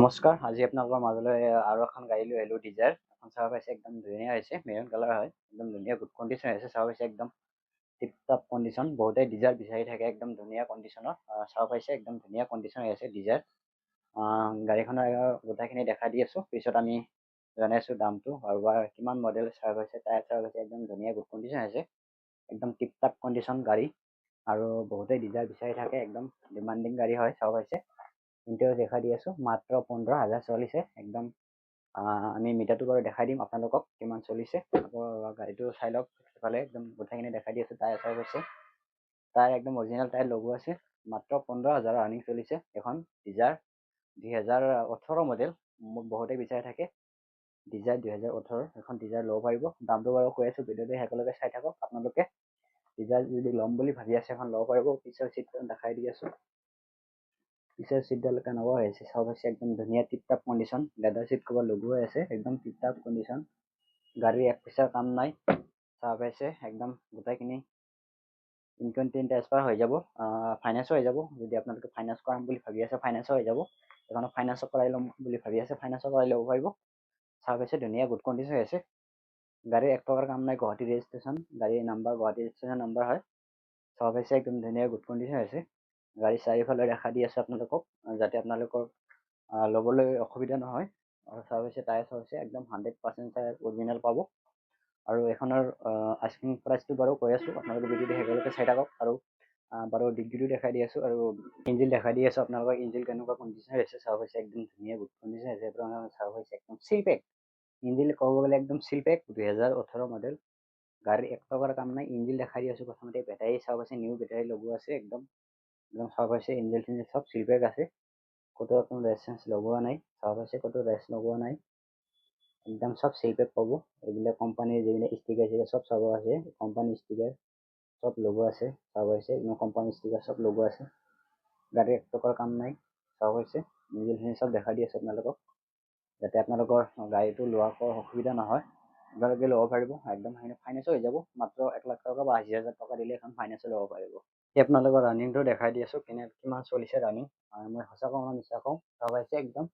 নমস্কাৰ, আজি আপোনালোকৰ মাজলৈ আৰু এখন গাড়ী লৈ আহিলোঁ ডিজাৰ। এখন চাব পাইছে একদম ধুনীয়া হৈছে, মেৰুন কালাৰ হয়, একদম ধুনীয়া গুড কণ্ডিশ্যন হৈছে। চাব পাইছে একদম টিপ টপ কণ্ডিশ্যন। বহুতে ডিজাৰ বিচাৰি থাকে একদম ধুনীয়া কণ্ডিশ্যনৰ। চাব পাইছে একদম ধুনীয়া কণ্ডিশ্যন হৈ আছে ডিজাৰ। গাড়ীখনৰ গোটেইখিনি দেখা দি আছোঁ, পিছত আমি জনাই আছোঁ দামটো আৰু কিমান মডেল চাব পাইছে, টায়াৰ চাব পাইছে একদম ধুনীয়া গুড কণ্ডিশ্যন হৈছে, একদম টিপ টপ কণ্ডিশ্যন গাড়ী। আৰু বহুতে ডিজাৰ বিচাৰি থাকে, একদম ডিমাণ্ডিং গাড়ী হয়। চাব পাইছে ইণ্টেৰিয়ৰ দেখা দি আছোঁ, মাত্ৰ 15,000 চলিছে একদম। আমি মিটাৰটো বাৰু দেখাই দিম আপোনালোকক কিমান চলিছে। আকৌ গাড়ীটো চাই লওক, ফালে একদম গোটেইখিনি দেখাই দি আছোঁ। টায়াৰ চাই পাইছে, টায়াৰ একদম অৰিজিনেল টায়াৰ লগোৱা আছে, মাত্ৰ 15,000 ৰানিং চলিছে এখন ডিজাৰ 2018 মডেল। মোক বহুতে বিচাৰি থাকে ডিজাৰ 2018 এখন ডিজাৰ ল'ব পাৰিব। দামটো বাৰু কৈ আছোঁ, ভিডিঅ'টো একেলগে চাই থাকক আপোনালোকে। ডিজাৰ যদি ল'ম বুলি ভাবি আছে এখন ল'ব পাৰিব। পিছৰ চিটখন দেখাই দি আছোঁ, পিছৰ চিটডাল কেনেকুৱা হৈ আছে চাব পাইছে, একদম ধুনীয়া tip top condition. Leather seat ক'ৰবাত লগোৱা আছে, একদম টিপ টপ কণ্ডিশ্যন। গাড়ীৰ এক পইচাৰ কাম নাই, চাব পাইছে একদম গোটেইখিনি ইনকাম ট্ৰান্সফাৰ হৈ যাব, ফাইনেন্সো হৈ যাব। যদি আপোনালোকে ফাইনেন্স কৰাম বুলি ভাবি আছে ফাইনেন্সো হৈ যাব। এইখনত ফাইনেন্সো কৰাই ল'ম বুলি ভাবি আছে ফাইনেন্সো কৰাই ল'ব পাৰিব। চাব পাইছে ধুনীয়া গুড কণ্ডিশ্যন হৈ আছে। গাড়ীৰ এক টকাৰ কাম নাই, গুৱাহাটী ৰেজিষ্ট্ৰেশ্যন, গাড়ীৰ নাম্বাৰ গুৱাহাটী ৰেজিষ্ট্ৰেশ্যন নাম্বাৰ হয়। চাব পাইছে একদম ধুনীয়া গুড কণ্ডিশ্যন হৈছে। গাড়ী চাৰিওফালে দেখা দি আছে আপোনালোকক, যাতে আপোনালোকৰ ল'বলৈ অসুবিধা নহয়। আৰু চাব পাইছে টায়াৰ চাব পাইছে একদম 100% টায়াৰ অৰিজিনেল পাব। আৰু এইখনৰ আস্কিং প্ৰাইচটো বাৰু কৈ আছোঁ, আপোনালোকে ভিডিঅ'টো শেষলৈকে চাই থাকক। আৰু বাৰু ডিগ্ৰীটো দেখাই দি আছোঁ আৰু ইঞ্জিন দেখাই দি আছোঁ আপোনালোকক। ইঞ্জিন কেনেকুৱা কণ্ডিশ্যন হৈছে চাব পাইছে, একদম ধুনীয়া গুড কণ্ডিশ্যন হৈছে। আপোনালোকে চাব পাইছে একদম চিল পেক ইঞ্জিন, ক'ব গ'লে একদম চিল পেক 2018 মডেল। গাড়ীৰ এক টকাৰ কাম নাই। ইঞ্জিন দেখাই দি আছোঁ প্ৰথমতে। বেটাৰী চাব পাইছে নিউ বেটাৰী লগোৱা আছে একদম চাব পাইছে। ইঞ্জিন চিঞ্জিন চব চিল পেক আছে, ক'তো কোনো ৰেছ লগোৱা নাই। চাব পাইছে ক'তো ৰেছ লগোৱা নাই, একদম চব চিল পেক পাব। এইবিলাক কোম্পানীৰ যিবিলাক ষ্টিকাৰ ষ্টিকাৰ চব চাব আছে, কোম্পানী ষ্টিকাৰ চব লগোৱা আছে। চাব পাইছে কোম্পানী ষ্টিকাৰ চব লগোৱা আছে। গাড়ীৰ এক টকাৰ কাম নাই। চাব পাইছে ইঞ্জিনখিনি চব দেখাই দি আছে আপোনালোকক, যাতে আপোনালোকৰ গাড়ীটো লোৱাৰ অসুবিধা নহয়। আপোনালোকে ল'ব পাৰিব, একদম ফাইনেন্সো হৈ যাব। মাত্ৰ 1 লাখ টকা বা 80,000 টকা দিলে এখন ফাইনেন্সো ল'ব পাৰিব। আপোনালোকৰ ৰানিংটো দেখাই দি আছোঁ, কিমান চলিছে ৰানিং। মই সঁচা কওঁ না মিছা কওঁ। চাব পাইছে একদম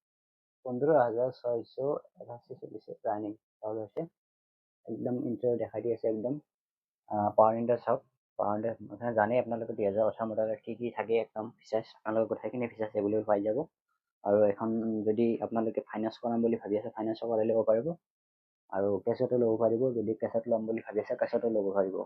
15,681 চলিছে ৰানিং। চাব পাইছে একদম ইণ্টাৰিয়ৰ দেখাই দি আছে একদম। পাৱাৰ ইণ্টাৰ চাওক, পাৱাৰ ইণ্টাৰ জানেই আপোনালোকে 2018 মডেলত কি থাকে একদম ফিচাৰ্ছ। আপোনালোকে গোটেইখিনি ফিচাৰ্ছ এভেইলেবল পাই যাব। আৰু এখন যদি আপোনালোকে ফাইনেন্স কৰাম বুলি ভাবি আছে ফাইনেন্সো কৰাই ল'ব পাৰিব, আৰু কেছতো ল'ব পাৰিব। যদি কেছত ল'ম বুলি ভাবি আছে কেছতো ল'ব পাৰিব।